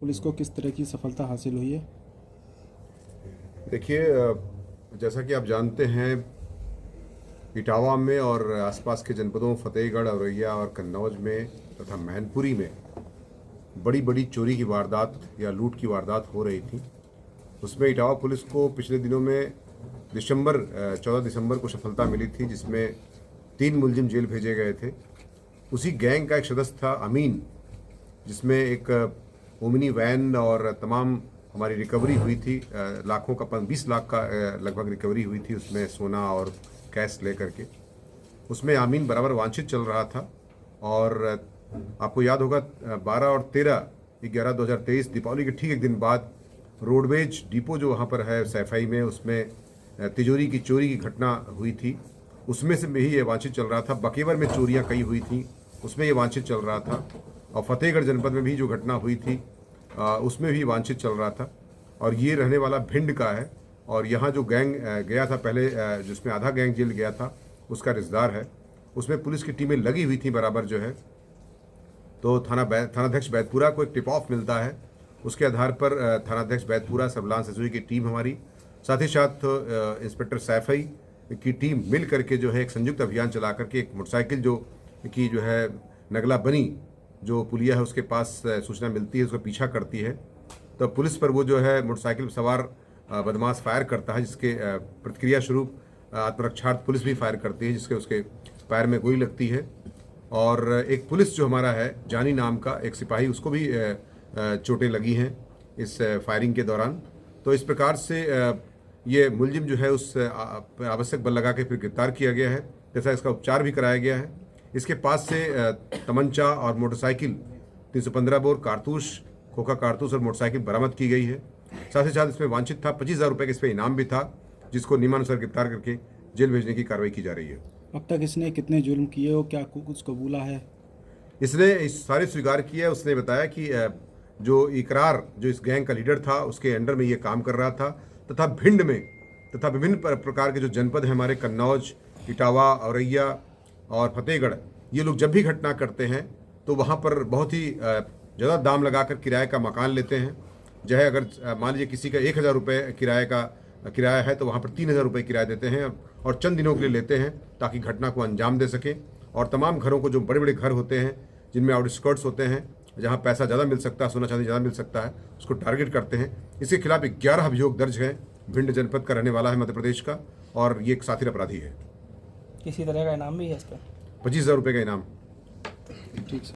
Police को किस तरह की सफलता हासिल हुई है? देखिए, जैसा कि आप जानते हैं, इटावा में और आसपास के जनपदों फतेहगढ़, औरैया और कन्नौज में तथा मैनपुरी में बड़ी बड़ी चोरी की वारदात या लूट की वारदात हो रही थी। उसमें इटावा पुलिस को पिछले दिनों में 14 दिसंबर को सफलता मिली थी, जिसमें 3 मुलजिम जेल भेजे गए थे। उसी गैंग का एक सदस्य था अमीन, जिसमें एक ओमिनी वैन और तमाम हमारी रिकवरी हुई थी। लाखों का 20 लाख का लगभग रिकवरी हुई थी उसमें, सोना और कैश लेकर के। उसमें आमीन बराबर वांछित चल रहा था। और आपको याद होगा, 12 और 13/11/2023 दीपावली के ठीक एक दिन बाद रोडवेज डिपो जो वहाँ पर है सैफई में, उसमें तिजोरी की चोरी की घटना हुई थी। उसमें से भी ये वांछित चल रहा था। बकेवर में चोरियाँ कई हुई थी, उसमें ये वांछित चल रहा था। और फतेहगढ़ जनपद में भी जो घटना हुई थी उसमें भी वांछित चल रहा था। और ये रहने वाला भिंड का है। और यहाँ जो गैंग गया था पहले, जिसमें आधा गैंग जेल गया था, उसका रिश्तेदार है। उसमें पुलिस की टीमें लगी हुई थी बराबर जो है। तो थानाध्यक्ष बैतपुरा को एक टिप ऑफ मिलता है। उसके आधार पर थानाध्यक्ष बैतपुरा, सर्विलांस एसओजी की टीम हमारी, साथ ही साथ इंस्पेक्टर सैफई की टीम मिल करके जो है एक संयुक्त अभियान चला करके एक मोटरसाइकिल जो है नगला बनी जो पुलिया है उसके पास सूचना मिलती है, उसका पीछा करती है। तो पुलिस पर वो जो है मोटरसाइकिल सवार बदमाश फायर करता है, जिसके प्रतिक्रिया स्वरूप आत्मरक्षार्थ पुलिस भी फायर करती है, जिसके उसके पैर में गोली लगती है। और एक पुलिस जो हमारा है जानी नाम का एक सिपाही, उसको भी चोटें लगी हैं इस फायरिंग के दौरान। तो इस प्रकार से ये मुलजिम जो है उस आवश्यक बल लगा के फिर गिरफ्तार किया गया है, जैसा इसका उपचार भी कराया गया है। इसके पास से तमंचा और मोटरसाइकिल 315 बोर कारतूस, खोखा कारतूस और मोटरसाइकिल बरामद की गई है। साथ ही साथ इसमें वांछित था 25,000 रुपये का इस पर इनाम भी था, जिसको नियमानुसार गिरफ्तार करके जेल भेजने की कार्रवाई की जा रही है। अब तक इसने कितने जुल्म किए और क्या कुछ कबूला है? इसने इस सारे स्वीकार किया। उसने बताया कि जो इकरार जो इस गैंग का लीडर था उसके अंडर में ये काम कर रहा था, तथा भिंड में तथा विभिन्न प्रकार के जो जनपद हैं हमारे, कन्नौज, इटावा, औरैया और फतेहगढ़, ये लोग जब भी घटना करते हैं तो वहाँ पर बहुत ही ज़्यादा दाम लगाकर किराए का मकान लेते हैं। चाहे अगर मान लीजिए किसी का 1,000 रुपये किराया है तो वहाँ पर 3,000 रुपये किराया देते हैं और चंद दिनों के लिए लेते हैं ताकि घटना को अंजाम दे सकें। और तमाम घरों को, जो बड़े बड़े घर होते हैं जिनमें आउटस्कर्ट्स होते हैं, जहाँ पैसा ज़्यादा मिल सकता है, सोना चांदी ज़्यादा मिल सकता है, उसको टारगेट करते हैं। इसके खिलाफ 11 अभियोग दर्ज हैं। भिंड जनपद का रहने वाला है, मध्य प्रदेश का, और ये एक साथी अपराधी है। किसी तरह का इनाम भी है इसका? 25,000 रुपये का इनाम। ठीक है।